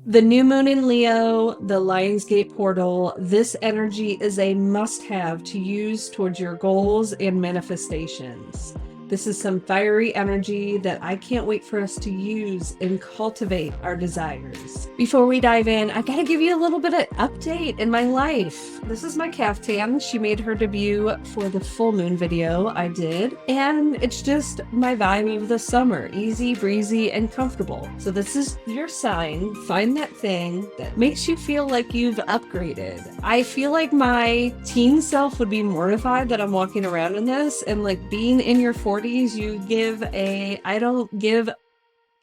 The new moon in Leo, the Lionsgate portal, this energy is a must-have to use towards your goals and manifestations. This is some fiery energy that I can't wait for us to use and cultivate our desires. Before we dive in, I gotta give you a little bit of update in my life. This is my caftan. She made her debut for the full moon video I did, and it's just my vibe of the summer. Easy, breezy, and comfortable. So this is your sign. Find that thing that makes you feel like you've upgraded. I feel like my teen self would be mortified that I'm walking around in this, and like being in your 40s, you give a I don't give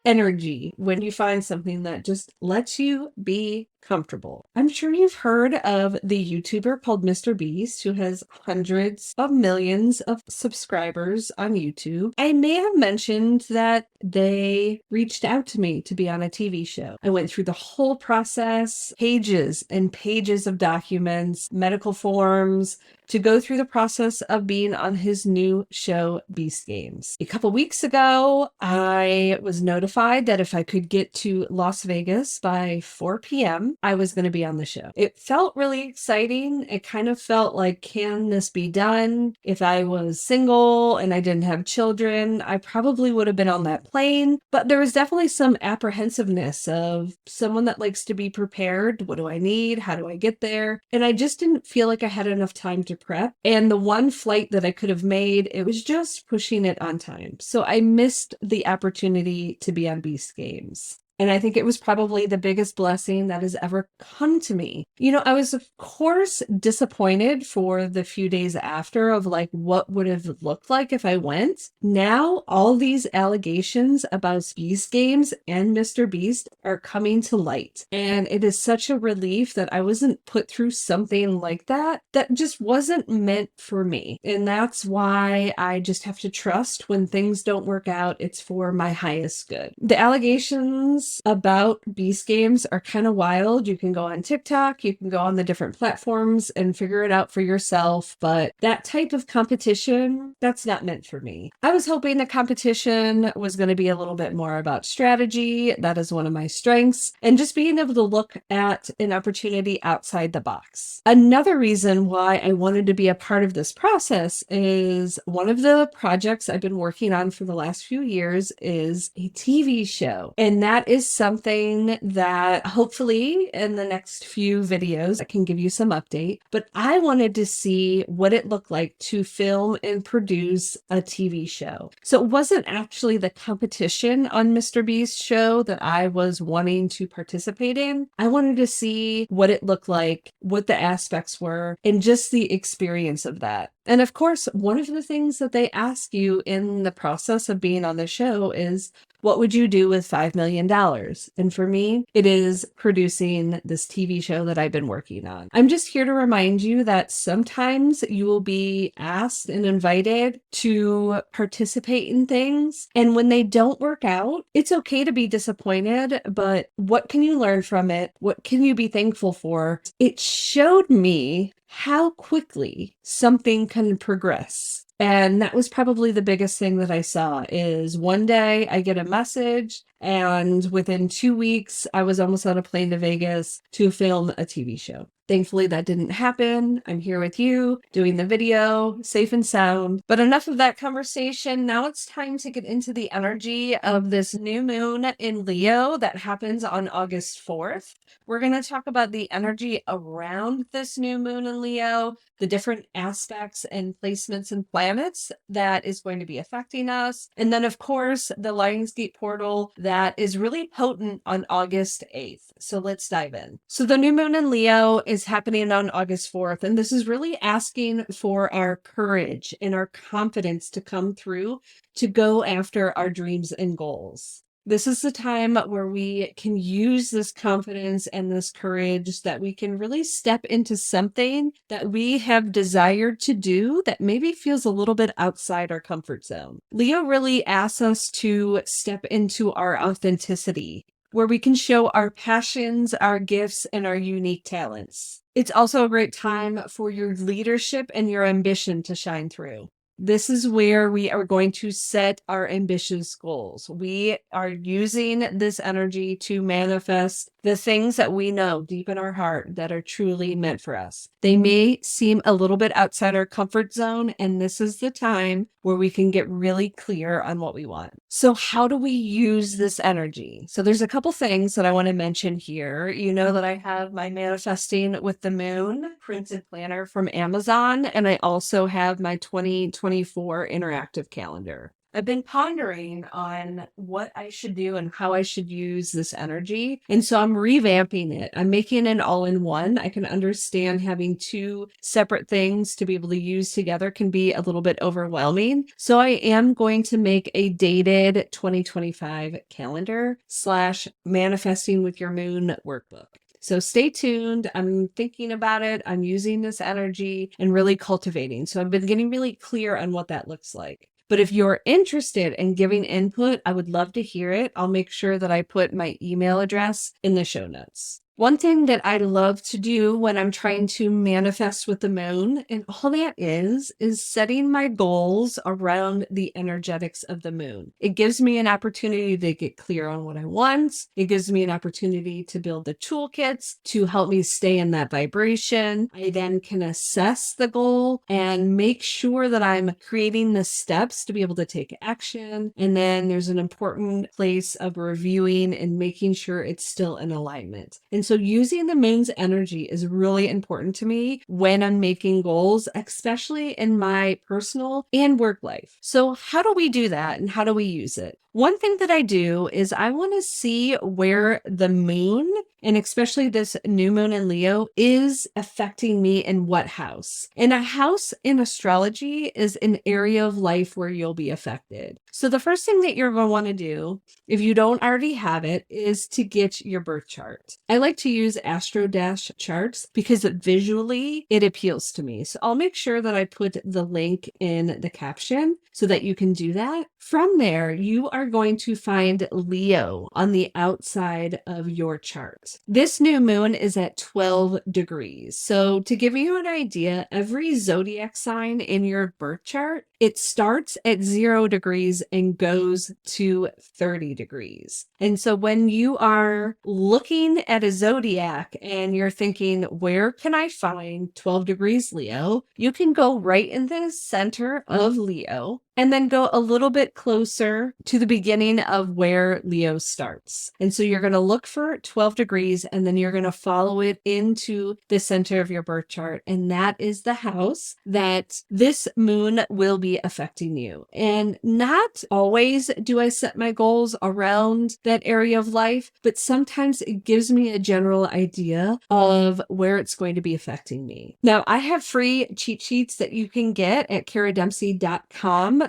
energy when you find something that just lets you be comfortable. I'm sure you've heard of the YouTuber called Mr. Beast, who has hundreds of millions of subscribers on YouTube. I may have mentioned that they reached out to me to be on a TV show. I went through the whole process, pages and pages of documents, medical forms, to go through the process of being on his new show, Beast Games. A couple weeks ago, I was notified that if I could get to Las Vegas by 4 p.m., I was going to be on the show. It felt really exciting. It kind of felt like, can this be done? If I was single and I didn't have children, I probably would have been on that plane. But there was definitely some apprehensiveness of someone that likes to be prepared. What do I need? How do I get there? And I just didn't feel like I had enough time to prep. And the one flight that I could have made, it was just pushing it on time. So I missed the opportunity to be on Beast Games. And I think it was probably the biggest blessing that has ever come to me. You know, I was, of course, disappointed for the few days after of like what would have looked like if I went. Now, all these allegations about Beast Games and Mr. Beast are coming to light. And it is such a relief that I wasn't put through something like that just wasn't meant for me. And that's why I just have to trust when things don't work out, it's for my highest good. The allegations about Beast Games are kind of wild. You can go on TikTok, you can go on the different platforms and figure it out for yourself. But that type of competition, that's not meant for me. I was hoping the competition was going to be a little bit more about strategy. That is one of my strengths. And just being able to look at an opportunity outside the box. Another reason why I wanted to be a part of this process is one of the projects I've been working on for the last few years is a TV show. And that is something that hopefully in the next few videos I can give you some update, but I wanted to see what it looked like to film and produce a TV show. So it wasn't actually the competition on Mr. Beast's show that I was wanting to participate in. I wanted to see what it looked like, what the aspects were, and just the experience of that. And of course, one of the things that they ask you in the process of being on the show is, what would you do with $5 million? And for me, it is producing this TV show that I've been working on. I'm just here to remind you that sometimes you will be asked and invited to participate in things. And when they don't work out, it's okay to be disappointed, but what can you learn from it? What can you be thankful for? It showed me how quickly something can progress. And that was probably the biggest thing that I saw is one day I get a message and within 2 weeks, I was almost on a plane to Vegas to film a TV show. Thankfully, that didn't happen. I'm here with you doing the video, safe and sound. But enough of that conversation. Now it's time to get into the energy of this new moon in Leo that happens on August 4th. We're going to talk about the energy around this new moon in Leo, the different aspects and placements and planets that is going to be affecting us. And then, of course, the Lionsgate portal that is really potent on August 8th. So let's dive in. So the new moon in Leo is happening on August 4th, and this is really asking for our courage and our confidence to come through to go after our dreams and goals. This is the time where we can use this confidence and this courage that we can really step into something that we have desired to do that maybe feels a little bit outside our comfort zone. Leo really asks us to step into our authenticity, where we can show our passions, our gifts, and our unique talents. It's also a great time for your leadership and your ambition to shine through. This is where we are going to set our ambitious goals. We are using this energy to manifest the things that we know deep in our heart that are truly meant for us. They may seem a little bit outside our comfort zone, and this is the time where we can get really clear on what we want. So how do we use this energy? So there's a couple things that I want to mention here. You know that I have my Manifesting with the Moon printed planner from Amazon, and I also have my 2024 interactive calendar. I've been pondering on what I should do and how I should use this energy. And so I'm revamping it. I'm making it all in one. I can understand having two separate things to be able to use together can be a little bit overwhelming. So I am going to make a dated 2025 calendar / manifesting with your moon workbook. So stay tuned. I'm thinking about it. I'm using this energy and really cultivating. So I've been getting really clear on what that looks like. But if you're interested in giving input, I would love to hear it. I'll make sure that I put my email address in the show notes. One thing that I love to do when I'm trying to manifest with the moon, and all that is setting my goals around the energetics of the moon. It gives me an opportunity to get clear on what I want. It gives me an opportunity to build the toolkits to help me stay in that vibration. I then can assess the goal and make sure that I'm creating the steps to be able to take action. And then there's an important place of reviewing and making sure it's still in alignment. And so using the moon's energy is really important to me when I'm making goals, especially in my personal and work life. So how do we do that and how do we use it? One thing that I do is I want to see where the moon, and especially this new moon in Leo, is affecting me in what house. And a house in astrology is an area of life where you'll be affected. So the first thing that you're going to want to do, if you don't already have it, is to get your birth chart. I like to use Astro Dash charts because visually it appeals to me. So I'll make sure that I put the link in the caption so that you can do that. From there, you are going to find Leo on the outside of your chart. This new moon is at 12 degrees. So to give you an idea, every zodiac sign in your birth chart, it starts at 0 degrees and goes to 30 degrees. And so when you are looking at a zodiac and you're thinking, where can I find 12 degrees Leo? You can go right in the center of Leo and then go a little bit closer to the beginning of where Leo starts. And so you're going to look for 12 degrees and then you're going to follow it into the center of your birth chart. And that is the house that this moon will be affecting you. And not always do I set my goals around that area of life, but sometimes it gives me a general idea of where it's going to be affecting me. Now, I have free cheat sheets that you can get at caradempsey.com/astro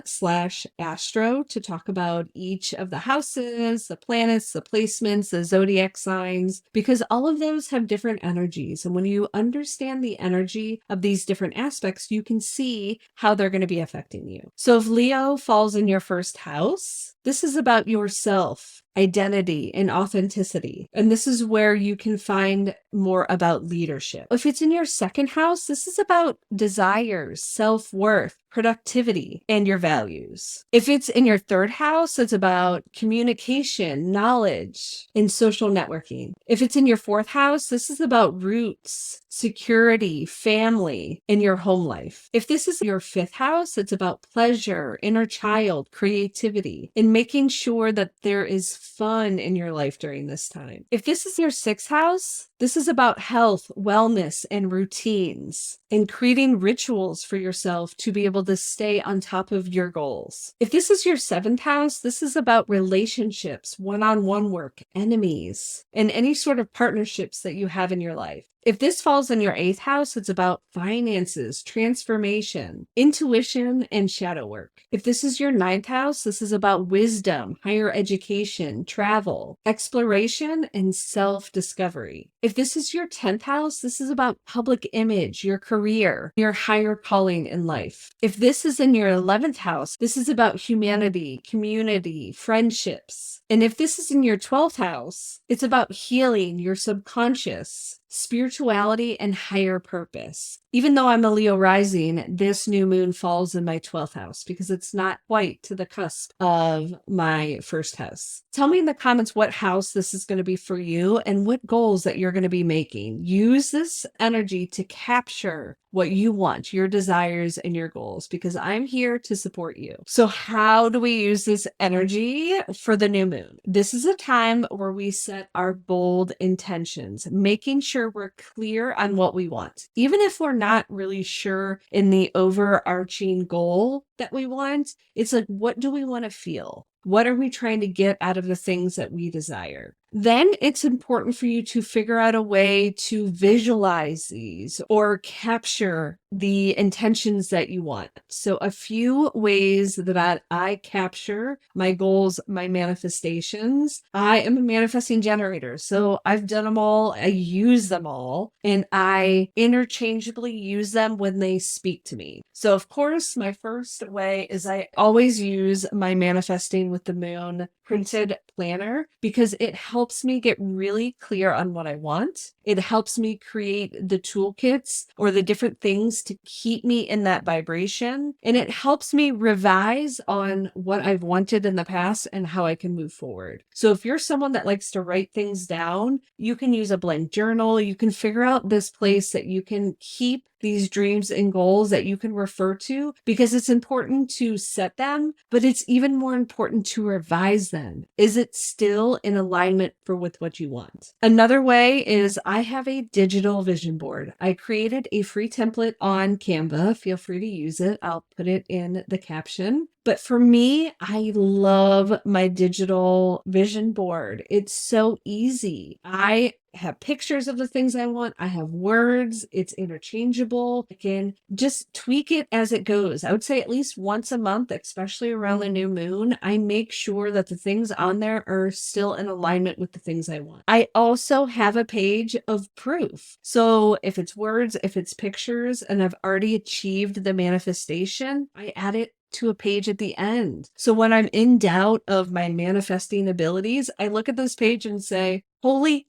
to talk about each of the houses, the planets, the placements, the zodiac signs, because all of those have different energies. And when you understand the energy of these different aspects, you can see how they're going to be affecting you. So if Leo falls in your first house, this is about yourself, identity, and authenticity. And this is where you can find more about leadership. If it's in your second house, this is about desires, self-worth, productivity, and your values. If it's in your third house, it's about communication, knowledge, and social networking. If it's in your fourth house, this is about roots, security, family, and your home life. If this is your fifth house, it's about pleasure, inner child, creativity, and making sure that there is fun in your life during this time. If this is your sixth house, this is about health, wellness, and routines, and creating rituals for yourself to be able to stay on top of your goals. If this is your seventh house, this is about relationships, one-on-one work, enemies, and any sort of partnerships that you have in your life. If this falls in your eighth house, it's about finances, transformation, intuition, and shadow work. If this is your ninth house, this is about wisdom, higher education, travel, exploration, and self-discovery. If this is your 10th house, this is about public image, your career, your higher calling in life. If this is in your 11th house, this is about humanity, community, friendships. And if this is in your 12th house, it's about healing your subconscious, spirituality, and higher purpose. Even though I'm a Leo rising, this new moon falls in my 12th house because it's not quite to the cusp of my first house. Tell me in the comments what house this is going to be for you and what goals that you're going to be making. Use this energy to capture what you want, your desires and your goals, because I'm here to support you. So how do we use this energy for the new moon? This is a time where we set our bold intentions, making sure we're clear on what we want. Even if we're not really sure in the overarching goal that we want, it's like, what do we want to feel? What are we trying to get out of the things that we desire? Then it's important for you to figure out a way to visualize these or capture the intentions that you want. So a few ways that I capture my goals, my manifestations. I am a manifesting generator. So I've done them all. I use them all, and I interchangeably use them when they speak to me. So of course, my first way is I always use my Manifesting with the Moon printed planner because it helps me get really clear on what I want. It helps me create the toolkits or the different things to keep me in that vibration. And it helps me revise on what I've wanted in the past and how I can move forward. So if you're someone that likes to write things down, you can use a blank journal. You can figure out this place that you can keep these dreams and goals that you can refer to, because it's important to set them, but it's even more important to revise them. Is it still in alignment with what you want? Another way is I have a digital vision board. I created a free template on Canva. Feel free to use it. I'll put it in the caption. But for me, I love my digital vision board. It's so easy. I have pictures of the things I want. I have words. It's interchangeable. I can just tweak it as it goes. I would say at least once a month, especially around the new moon, I make sure that the things on there are still in alignment with the things I want. I also have a page of proof. So if it's words, if it's pictures, and I've already achieved the manifestation, I add it to a page at the end. So when I'm in doubt of my manifesting abilities, I look at this page and say, holy,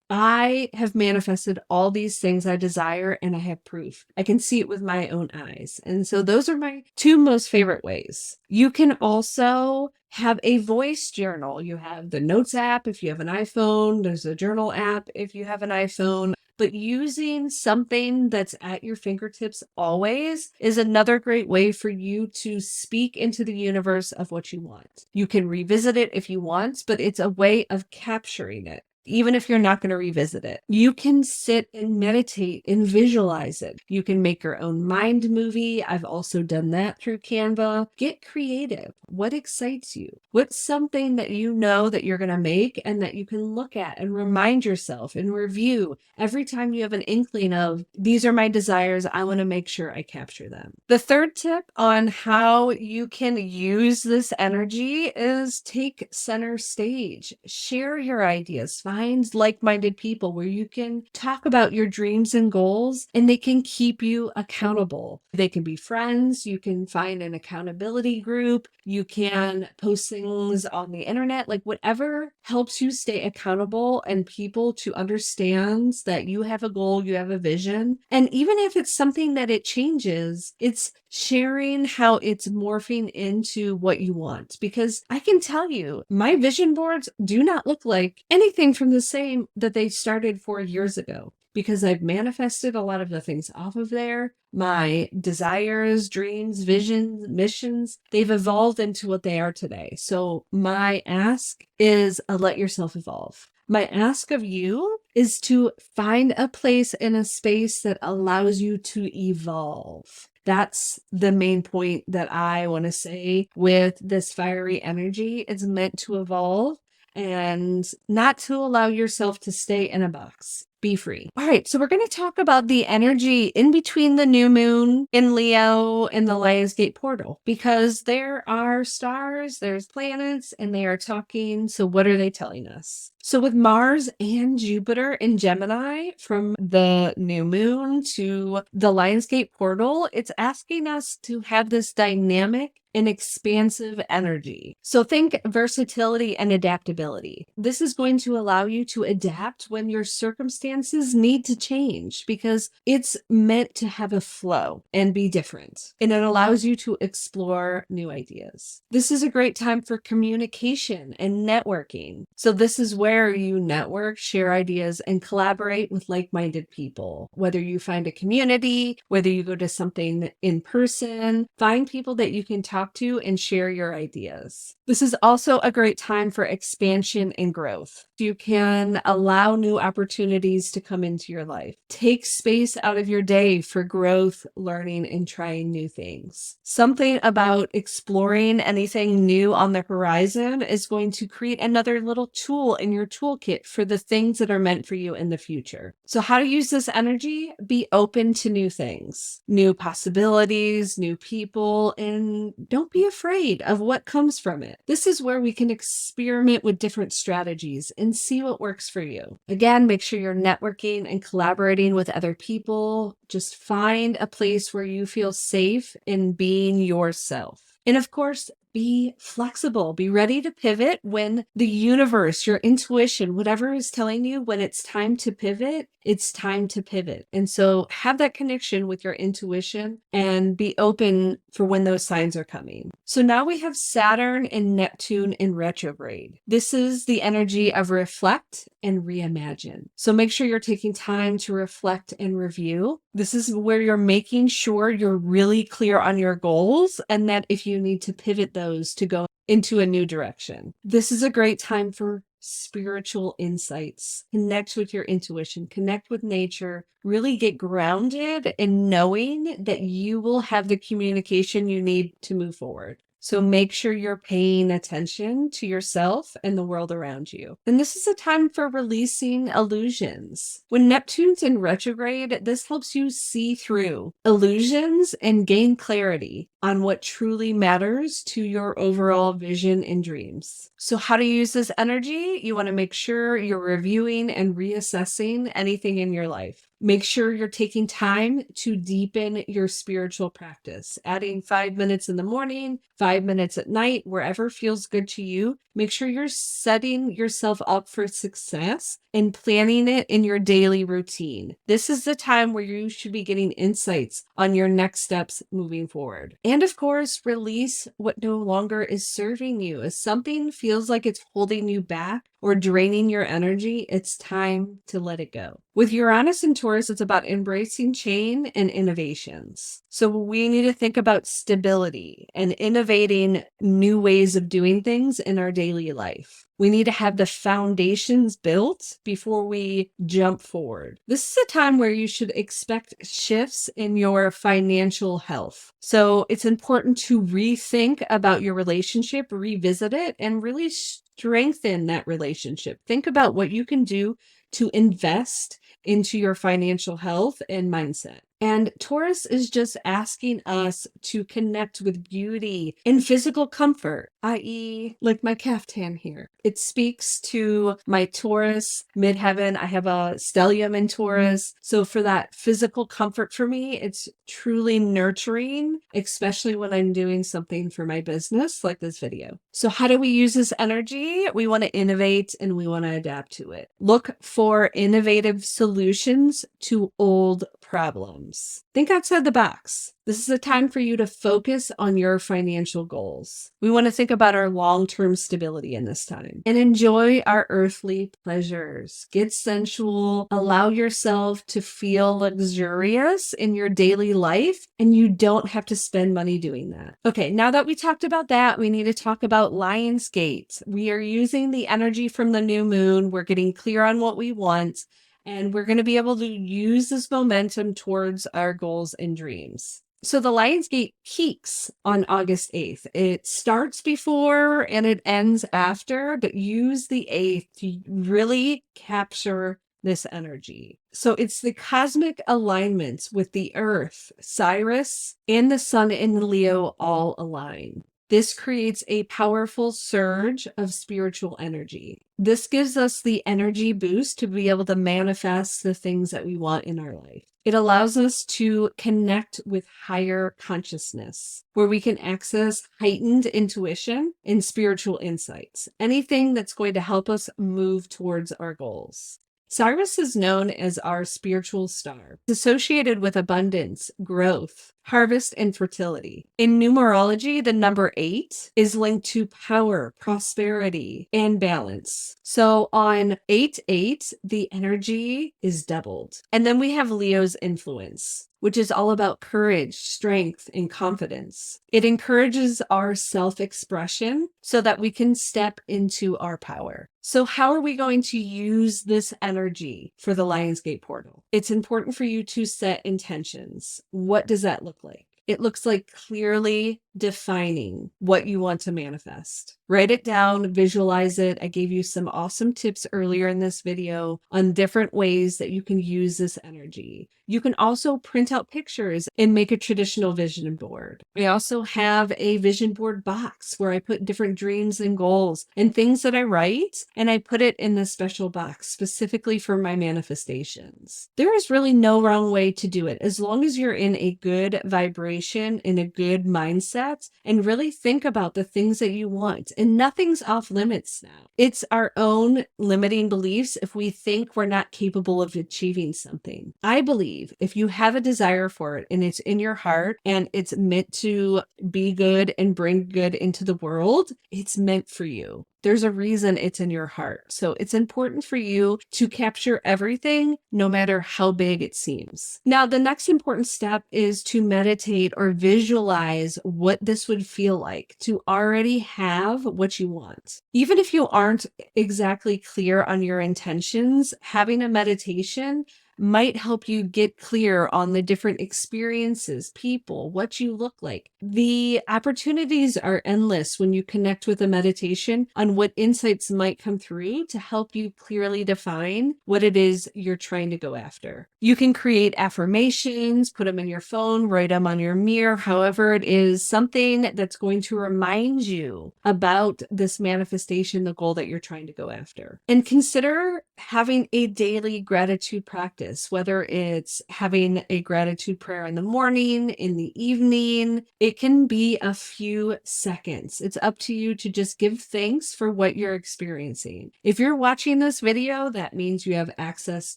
I have manifested all these things I desire, and I have proof. I can see it with my own eyes. And so those are my two most favorite ways. You can also have a voice journal. You have the Notes app if you have an iPhone. There's a journal app if you have an iPhone. But using something that's at your fingertips always is another great way for you to speak into the universe of what you want. You can revisit it if you want, but it's a way of capturing it. Even if you're not going to revisit it, you can sit and meditate and visualize it. You can make your own mind movie. I've also done that through Canva. Get creative. What excites you? What's something that you know that you're going to make and that you can look at and remind yourself and review every time you have an inkling of, these are my desires. I want to make sure I capture them. The third tip on how you can use this energy is take center stage. Share your ideas. Find like-minded people where you can talk about your dreams and goals, and they can keep you accountable. They can be friends. You can find an accountability group. You can post things on the internet, like whatever helps you stay accountable and people to understand that you have a goal, you have a vision. And even if it's something that it changes, it's sharing how it's morphing into what you want. Because I can tell you, my vision boards do not look like anything from the same that they started 4 years ago, because I've manifested a lot of the things off of there. My desires, dreams, visions, missions, they've evolved into what they are today. So my ask is let yourself evolve. My ask of you is to find a place in a space that allows you to evolve. That's the main point that I want to say with this fiery energy. It's meant to evolve and not to allow yourself to stay in a box. Be free. All right, so we're going to talk about the energy in between the new moon in Leo and the Lionsgate portal, because there are stars, there's planets, and they are talking. So what are they telling us? So with Mars and Jupiter in Gemini, from the new moon to the Lionsgate portal, it's asking us to have this dynamic and expansive energy. So think versatility and adaptability. This is going to allow you to adapt when your circumstances circumstances need to change because it's meant to have a flow and be different. And it allows you to explore new ideas. This is a great time for communication and networking. So this is where you network, share ideas, and collaborate with like-minded people. Whether you find a community, whether you go to something in person, find people that you can talk to and share your ideas. This is also a great time for expansion and growth. You can allow new opportunities to come into your life. Take space out of your day for growth, learning, and trying new things. Something about exploring anything new on the horizon is going to create another little tool in your toolkit for the things that are meant for you in the future. So how to use this energy? Be open to new things, new possibilities, new people, and don't be afraid of what comes from it. This is where we can experiment with different strategies and see what works for you. Again, make sure you're networking and collaborating with other people. Just find a place where you feel safe in being yourself. And of course, be flexible. Be ready to pivot when the universe, your intuition, whatever is telling you when it's time to pivot, it's time to pivot. And so have that connection with your intuition and be open for when those signs are coming. So now we have Saturn and Neptune in retrograde. This is the energy of reflect and reimagine. So make sure you're taking time to reflect and review. This is where you're making sure you're really clear on your goals and that if you need to pivot those to go into a new direction. This is a great time for spiritual insights. Connect with your intuition, connect with nature, really get grounded in knowing that you will have the communication you need to move forward. So make sure you're paying attention to yourself and the world around you. And this is a time for releasing illusions. When Neptune's in retrograde, this helps you see through illusions and gain clarity on what truly matters to your overall vision and dreams. So how to use this energy? You want to make sure you're reviewing and reassessing anything in your life. Make sure you're taking time to deepen your spiritual practice, adding 5 minutes in the morning, 5 minutes at night, wherever feels good to you. Make sure you're setting yourself up for success and planning it in your daily routine. This is the time where you should be getting insights on your next steps moving forward. And of course, release what no longer is serving you. If something feels like it's holding you back or draining your energy, it's time to let it go. With Uranus and Taurus, it's about embracing change and innovations. So we need to think about stability and innovating new ways of doing things in our daily life. We need to have the foundations built before we jump forward. This is a time where you should expect shifts in your financial health. So it's important to rethink about your relationship, revisit it, and really strengthen that relationship. Think about what you can do to invest into your financial health and mindset. And Taurus is just asking us to connect with beauty and physical comfort, i.e. like my caftan here. It speaks to my Taurus midheaven. I have a stellium in Taurus. So for that physical comfort for me, it's truly nurturing, especially when I'm doing something for my business like this video. So how do we use this energy? We want to innovate and we want to adapt to it. Look for innovative solutions to old problems. Think outside the box. This is a time for you to focus on your financial goals. We want to think about our long-term stability in this time and enjoy our earthly pleasures. Get sensual, allow yourself to feel luxurious in your daily life, and you don't have to spend money doing that. Okay, now that we talked about that, we need to talk about Lionsgate. We are using the energy from the new moon. We're getting clear on what we want. And we're going to be able to use this momentum towards our goals and dreams. So the Lionsgate peaks on August 8th. It starts before and it ends after, but use the 8th to really capture this energy. So it's the cosmic alignments with the Earth, Sirius, and the Sun in Leo all align. This creates a powerful surge of spiritual energy. This gives us the energy boost to be able to manifest the things that we want in our life. It allows us to connect with higher consciousness, where we can access heightened intuition and spiritual insights, anything that's going to help us move towards our goals. Cyrus is known as our spiritual star. It's associated with abundance, growth, harvest, and fertility. In numerology, the number 8 is linked to power, prosperity, and balance. So on 8/8, the energy is doubled. And then we have Leo's influence, which is all about courage, strength, and confidence. It encourages our self-expression so that we can step into our power. So how are we going to use this energy for the Lionsgate portal? It's important for you to set intentions. What does that look like? It looks like clearly defining what you want to manifest. Write it down, visualize it. I gave you some awesome tips earlier in this video on different ways that you can use this energy. You can also print out pictures and make a traditional vision board. I also have a vision board box where I put different dreams and goals and things that I write, and I put it in this special box specifically for my manifestations. There is really no wrong way to do it as long as you're in a good vibration, in a good mindset, and really think about the things that you want. And nothing's off limits now. It's our own limiting beliefs if we think we're not capable of achieving something. I believe if you have a desire for it and it's in your heart and it's meant to be good and bring good into the world, it's meant for you. There's a reason it's in your heart. So it's important for you to capture everything, no matter how big it seems. Now, the next important step is to meditate or visualize what this would feel like to already have what you want. Even if you aren't exactly clear on your intentions, having a meditation might help you get clear on the different experiences, people, what you look like. The opportunities are endless when you connect with a meditation on what insights might come through to help you clearly define what it is you're trying to go after. You can create affirmations, put them in your phone, write them on your mirror, however it is, something that's going to remind you about this manifestation, the goal that you're trying to go after. And consider having a daily gratitude practice. Whether it's having a gratitude prayer in the morning, in the evening, it can be a few seconds. It's up to you to just give thanks for what you're experiencing. If you're watching this video, that means you have access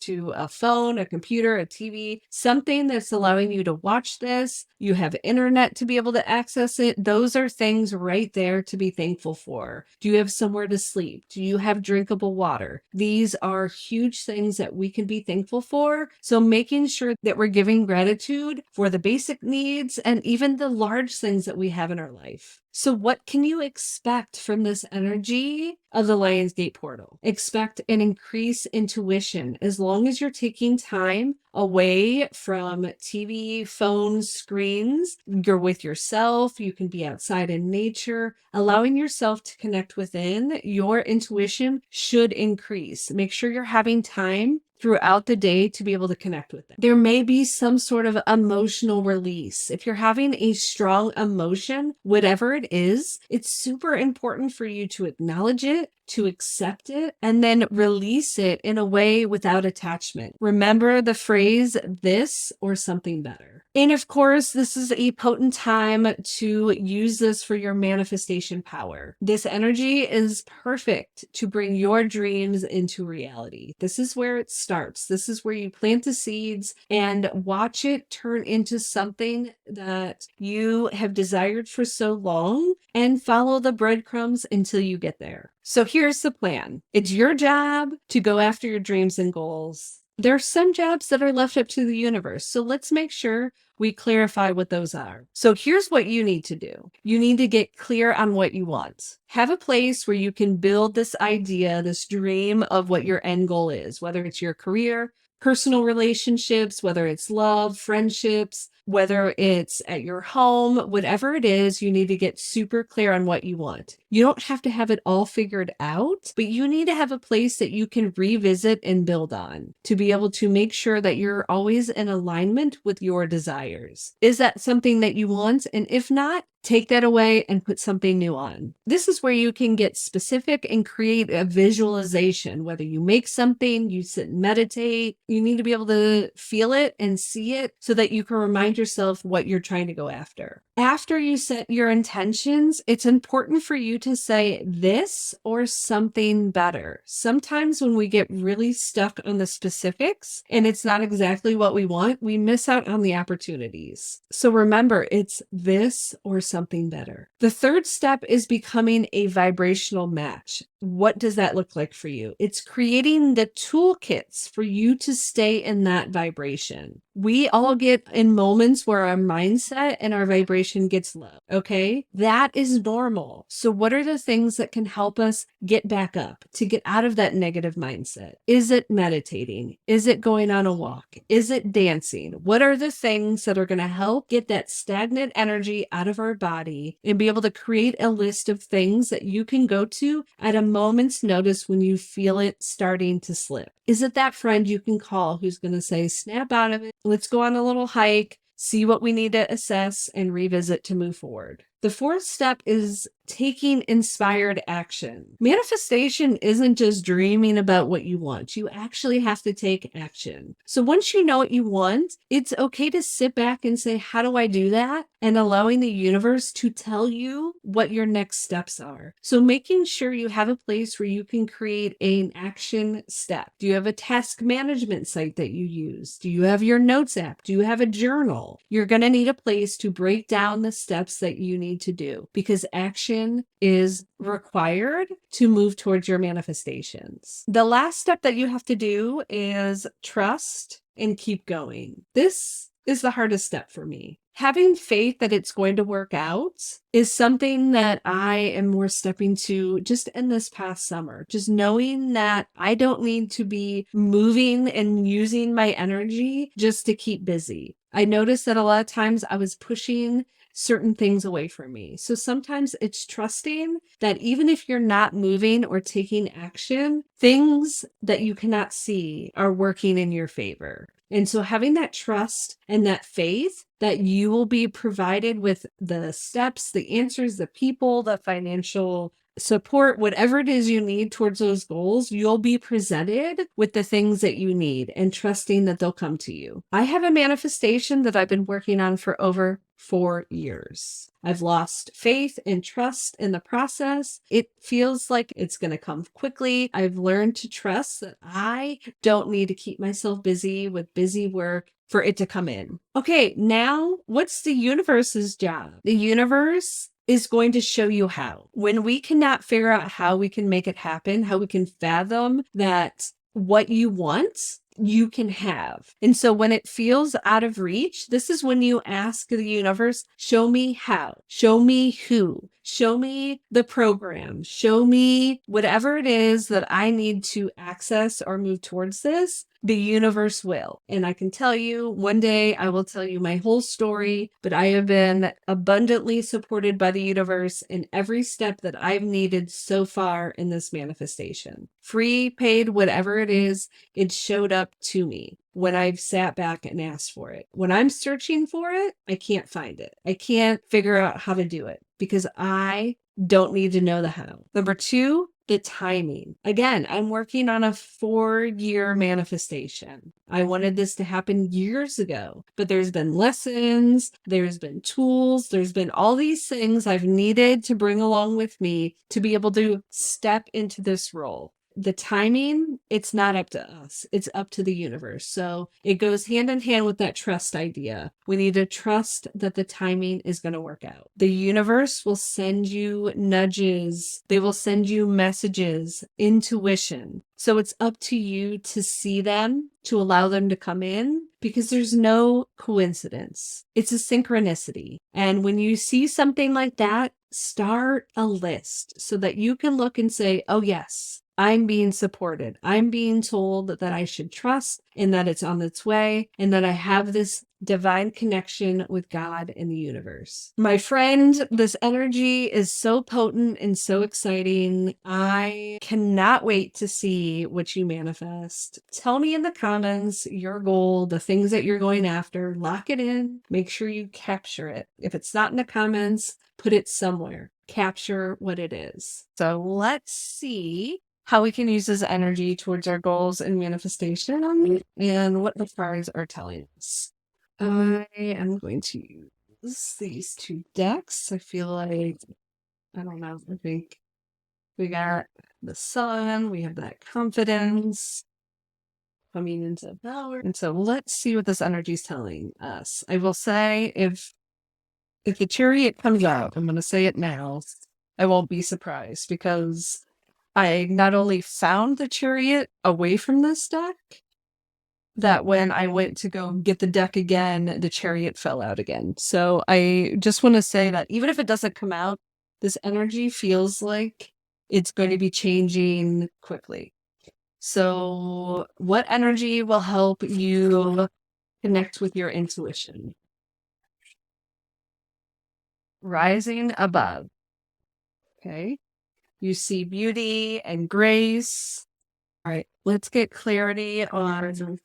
to a phone, a computer, a TV, something that's allowing you to watch this. You have internet to be able to access it. Those are things right there to be thankful for. Do you have somewhere to sleep? Do you have drinkable water? These are huge things that we can be thankful for. So making sure that we're giving gratitude for the basic needs and even the large things that we have in our life. So what can you expect from this energy of the Lionsgate portal? Expect an increased intuition as long as you're taking time away from TV, phones, screens. You're with yourself. You can be outside in nature. Allowing yourself to connect within, your intuition should increase. Make sure you're having time throughout the day to be able to connect with them. There may be some sort of emotional release. If you're having a strong emotion, whatever it is, it's super important for you to acknowledge it, to accept it, and then release it in a way without attachment. Remember the phrase, this or something better. And of course, this is a potent time to use this for your manifestation power. This energy is perfect to bring your dreams into reality. This is where it starts. This is where you plant the seeds and watch it turn into something that you have desired for so long, and follow the breadcrumbs until you get there. So here's the plan. It's your job to go after your dreams and goals. There are some jobs that are left up to the universe. So let's make sure we clarify what those are. So here's what you need to do. You need to get clear on what you want. Have a place where you can build this idea, this dream of what your end goal is, whether it's your career, personal relationships, whether it's love, friendships, whether it's at your home, whatever it is, you need to get super clear on what you want. You don't have to have it all figured out, but you need to have a place that you can revisit and build on to be able to make sure that you're always in alignment with your desires. Is that something that you want? And if not, take that away and put something new on. This is where you can get specific and create a visualization. Whether you make something, you sit and meditate, you need to be able to feel it and see it so that you can remind yourself what you're trying to go after. After you set your intentions, it's important for you to say this or something better. Sometimes when we get really stuck on the specifics and it's not exactly what we want, we miss out on the opportunities. So remember, it's this or something better. The third step is becoming a vibrational match. What does that look like for you? It's creating the toolkits for you to stay in that vibration. We all get in moments where our mindset and our vibration gets low, okay? That is normal. So what are the things that can help us get back up, to get out of that negative mindset? Is it meditating? Is it going on a walk? Is it dancing? What are the things that are going to help get that stagnant energy out of our body and be able to create a list of things that you can go to at a moment's notice when you feel it starting to slip? Is it that friend you can call who's going to say, snap out of it, let's go on a little hike, see what we need to assess and revisit to move forward? The fourth step is taking inspired action. Manifestation isn't just dreaming about what you want. You actually have to take action. So once you know what you want, it's okay to sit back and say, how do I do that? And allowing the universe to tell you what your next steps are. So making sure you have a place where you can create an action step. Do you have a task management site that you use? Do you have your notes app? Do you have a journal? You're going to need a place to break down the steps that you need to do, because action is required to move towards your manifestations. The last step that you have to do is trust and keep going. This is the hardest step for me. Having faith that it's going to work out is something that I am more stepping to just in this past summer. Just knowing that I don't need to be moving and using my energy just to keep busy. I noticed that a lot of times I was pushing certain things away from me. So sometimes it's trusting that even if you're not moving or taking action, things that you cannot see are working in your favor. And so having that trust and that faith that you will be provided with the steps, the answers, the people, the financial support, whatever it is you need towards those goals, you'll be presented with the things that you need and trusting that they'll come to you. I have a manifestation that I've been working on for over 4 years. I've lost faith and trust in the process. It feels like it's going to come quickly. I've learned to trust that I don't need to keep myself busy with busy work for it to come in. Okay, now what's the universe's job? The universe is going to show you how. When we cannot figure out how we can make it happen, how we can fathom that what you want, you can have. And so when it feels out of reach, this is when you ask the universe, show me how, show me who, show me the program, show me whatever it is that I need to access or move towards this. The universe will. And I can tell you, one day I will tell you my whole story, but I have been abundantly supported by the universe in every step that I've needed so far in this manifestation. Free, paid, whatever it is, it showed up to me when I've sat back and asked for it. When I'm searching for it, I can't find it. I can't figure out how to do it because I don't need to know the how. Number 2, the timing. Again, I'm working on a 4-year manifestation. I wanted this to happen years ago, but there's been lessons, there's been tools, there's been all these things I've needed to bring along with me to be able to step into this role. The timing, it's not up to us. It's up to the universe. So it goes hand in hand with that trust idea. We need to trust that the timing is going to work out. The universe will send you nudges. They will send you messages, intuition. So it's up to you to see them, to allow them to come in, because there's no coincidence. It's a synchronicity. And when you see something like that, start a list so that you can look and say, oh yes, I'm being supported. I'm being told that I should trust and that it's on its way and that I have this divine connection with God and the universe. My friend, this energy is so potent and so exciting. I cannot wait to see what you manifest. Tell me in the comments your goal, the things that you're going after. Lock it in. Make sure you capture it. If it's not in the comments, put it somewhere. Capture what it is. So let's see how we can use this energy towards our goals and manifestation and what the cards are telling us. I am going to use these two decks. I feel like, I don't know, I think we got the sun, we have that confidence coming into power. And so let's see what this energy is telling us. I will say if the chariot comes out, I'm going to say it now, I won't be surprised because I not only found the chariot away from this deck, that when I went to go get the deck again, the chariot fell out again. So I just want to say that even if it doesn't come out, this energy feels like it's going to be changing quickly. So what energy will help you connect with your intuition? Rising above. Okay. You see beauty and grace. All right. Let's get clarity on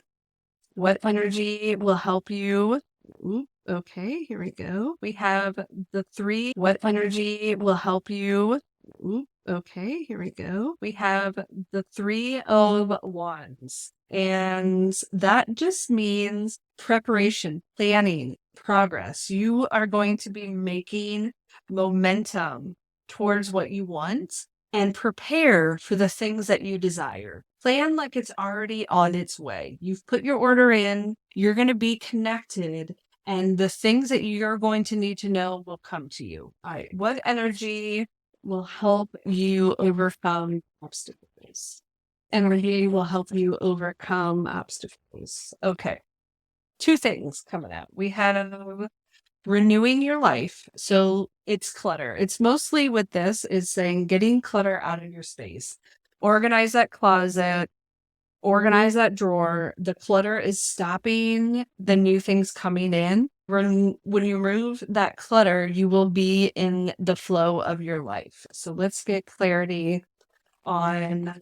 what energy will help you. Ooh, okay, here we go. We have the 3. What energy will help you? Ooh, okay, here we go. We have the 3 of Wands. And that just means preparation, planning, progress. You are going to be making momentum towards what you want and prepare for the things that you desire. Plan like it's already on its way. You've put your order in, you're going to be connected, and the things that you're going to need to know will come to you. All right. What energy will help you overcome obstacles? Energy will help you overcome obstacles. Okay. 2 things coming out. We have renewing your life. So it's clutter. It's mostly with this is saying getting clutter out of your space. Organize that closet, organize that drawer. The clutter is stopping the new things coming in. When you remove that clutter, you will be in the flow of your life. So let's get clarity on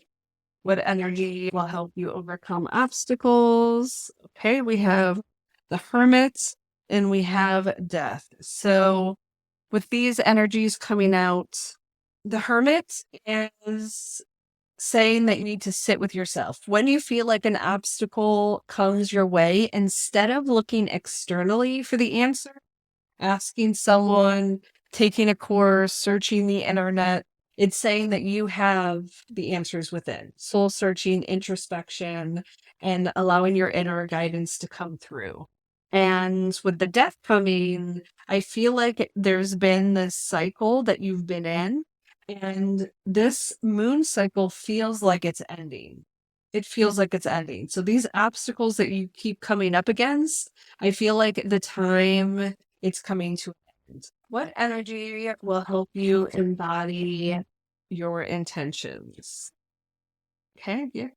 what energy will help you overcome obstacles. Okay, we have the Hermit and we have Death. So with these energies coming out, the Hermit is saying that you need to sit with yourself. When you feel like an obstacle comes your way, instead of looking externally for the answer, asking someone, taking a course, searching the internet, it's saying that you have the answers within. Soul searching, introspection, and allowing your inner guidance to come through. And with the death coming, I feel like there's been this cycle that you've been in, and this moon cycle feels like it's ending. It feels like it's ending. So these obstacles that you keep coming up against, I feel like the time it's coming to an end. What energy will help you embody your intentions? Okay, yeah.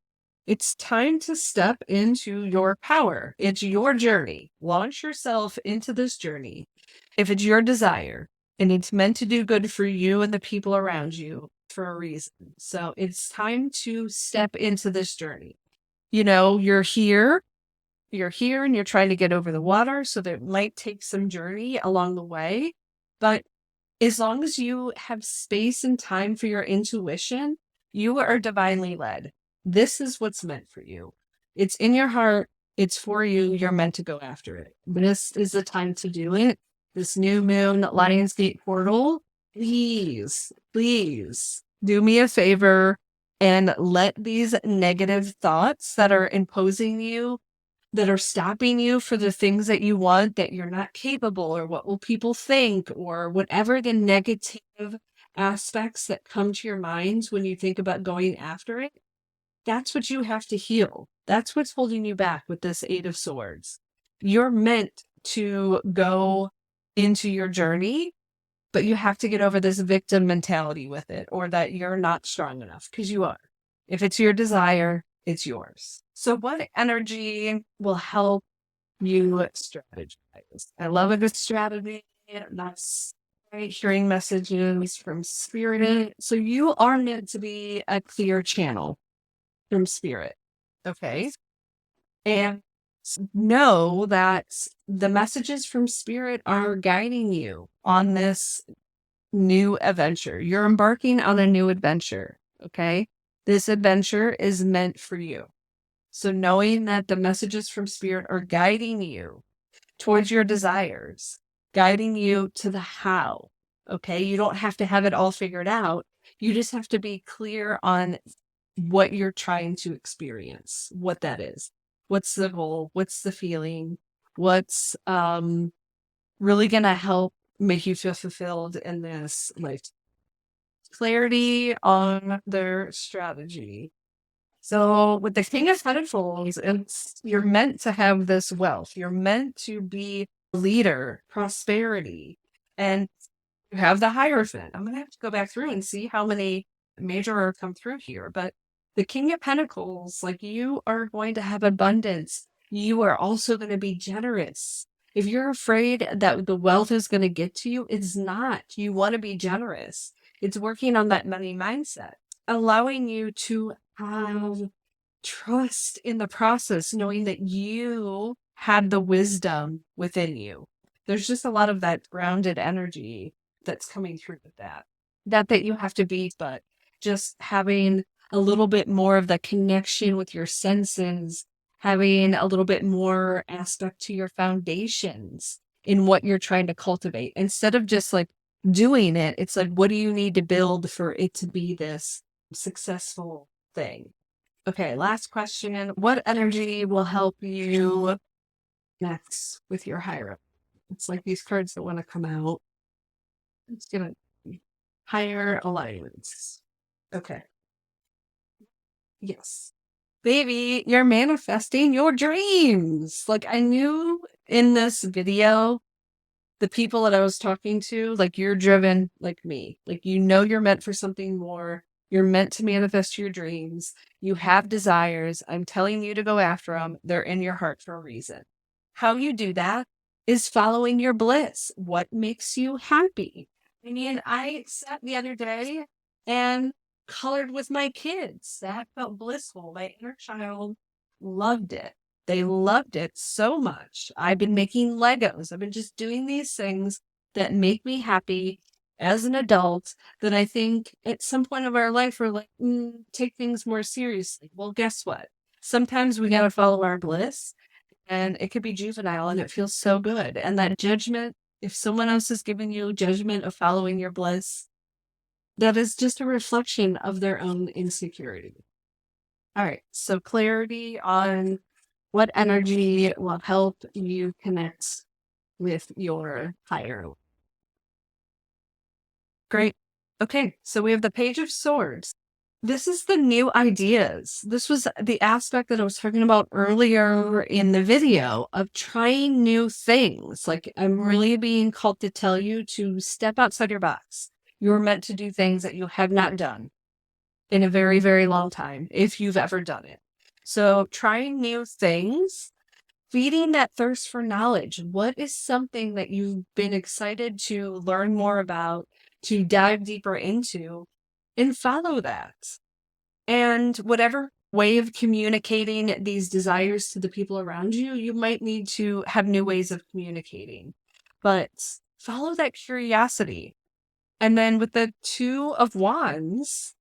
It's time to step into your power. It's your journey. Launch yourself into this journey. If it's your desire and it's meant to do good for you and the people around you for a reason. So it's time to step into this journey. You know, you're here and you're trying to get over the water. So that might take some journey along the way. But as long as you have space and time for your intuition, you are divinely led. This is what's meant for you. It's in your heart. It's for you. You're meant to go after it. This is the time to do it. This new moon Lionsgate portal, please do me a favor and let these negative thoughts that are imposing you, that are stopping you for the things that you want, that you're not capable, or what will people think, or whatever the negative aspects that come to your minds when you think about going after it, that's what you have to heal. That's what's holding you back with this 8 of Swords. You're meant to go into your journey, but you have to get over this victim mentality with it, or that you're not strong enough, because you are. If it's your desire, it's yours. So what energy will help you strategize? I love a good strategy. That's right. Hearing messages from spirit. So you are meant to be a clear channel from spirit. Okay. And know that the messages from spirit are guiding you on this new adventure. You're embarking on a new adventure. Okay. This adventure is meant for you. So knowing that the messages from spirit are guiding you towards your desires, guiding you to the how. Okay. You don't have to have it all figured out. You just have to be clear on what you're trying to experience, what that is. What's the goal? What's the feeling? What's really going to help make you feel fulfilled in this life? Clarity on their strategy. So with the King of Pentacles, you're meant to have this wealth. You're meant to be a leader, prosperity, and you have the Hierophant. I'm going to have to go back through and see how many major come through here. But the King of Pentacles, like, you are going to have abundance. You are also going to be generous. If you're afraid that the wealth is going to get to you, it's not. You want to be generous. It's working on that money mindset, allowing you to have trust in the process, knowing that you had the wisdom within you. There's just a lot of that grounded energy that's coming through with that. Not that you have to be, but just having a little bit more of the connection with your senses, having a little bit more aspect to your foundations in what you're trying to cultivate. Instead of just like doing it, it's like, what do you need to build for it to be this successful thing? Okay, last question. What energy will help you next with your higher? It's like these cards that want to come out. It's gonna higher alignments. Okay. Yes. Baby, you're manifesting your dreams. Like, I knew in this video, the people that I was talking to, like, you're driven like me. Like, you know you're meant for something more. You're meant to manifest your dreams. You have desires. I'm telling you to go after them. They're in your heart for a reason. How you do that is following your bliss. What makes you happy? I mean, I sat the other day and colored with my kids. That felt blissful. My inner child loved it. They loved it so much. I've been making Legos. I've been just doing these things that make me happy as an adult, that I think at some point of our life we're like, take things more seriously. Well, guess what? Sometimes we got to follow our bliss, and it could be juvenile and it feels so good. And that judgment, if someone else is giving you judgment of following your bliss, that is just a reflection of their own insecurity. All right. So clarity on what energy will help you connect with your higher. Great. Okay, so we have the Page of Swords. This is the new ideas. This was the aspect that I was talking about earlier in the video of trying new things. Like, I'm really being called to tell you to step outside your box. You're meant to do things that you have not done in a very, very long time, if you've ever done it. So trying new things, feeding that thirst for knowledge. What is something that you've been excited to learn more about, to dive deeper into, and follow that? And whatever way of communicating these desires to the people around you, you might need to have new ways of communicating. But follow that curiosity. And then with the Two of Wands,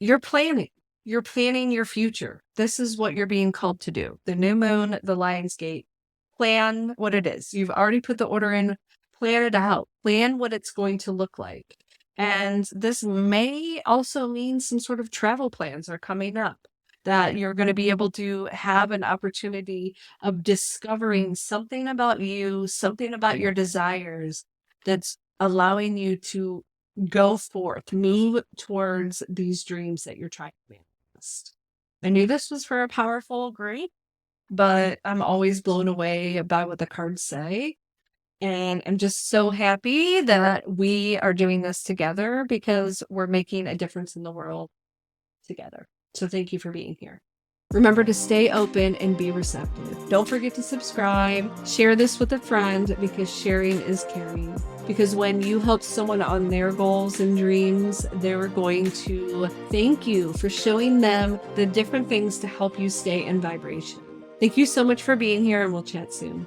you're planning. You're planning your future. This is what you're being called to do. The new moon, the Lion's Gate. Plan what it is. You've already put the order in. Plan it out. Plan what it's going to look like. And this may also mean some sort of travel plans are coming up, that you're going to be able to have an opportunity of discovering something about you, something about your desires that's allowing you to go forth, move towards these dreams that you're trying to manifest. I knew this was for a powerful group, but I'm always blown away by what the cards say. And I'm just so happy that we are doing this together because we're making a difference in the world together. So thank you for being here. Remember to stay open and be receptive. Don't forget to subscribe. Share this with a friend, because sharing is caring. Because when you help someone on their goals and dreams, they're going to thank you for showing them the different things to help you stay in vibration. Thank you so much for being here, and we'll chat soon.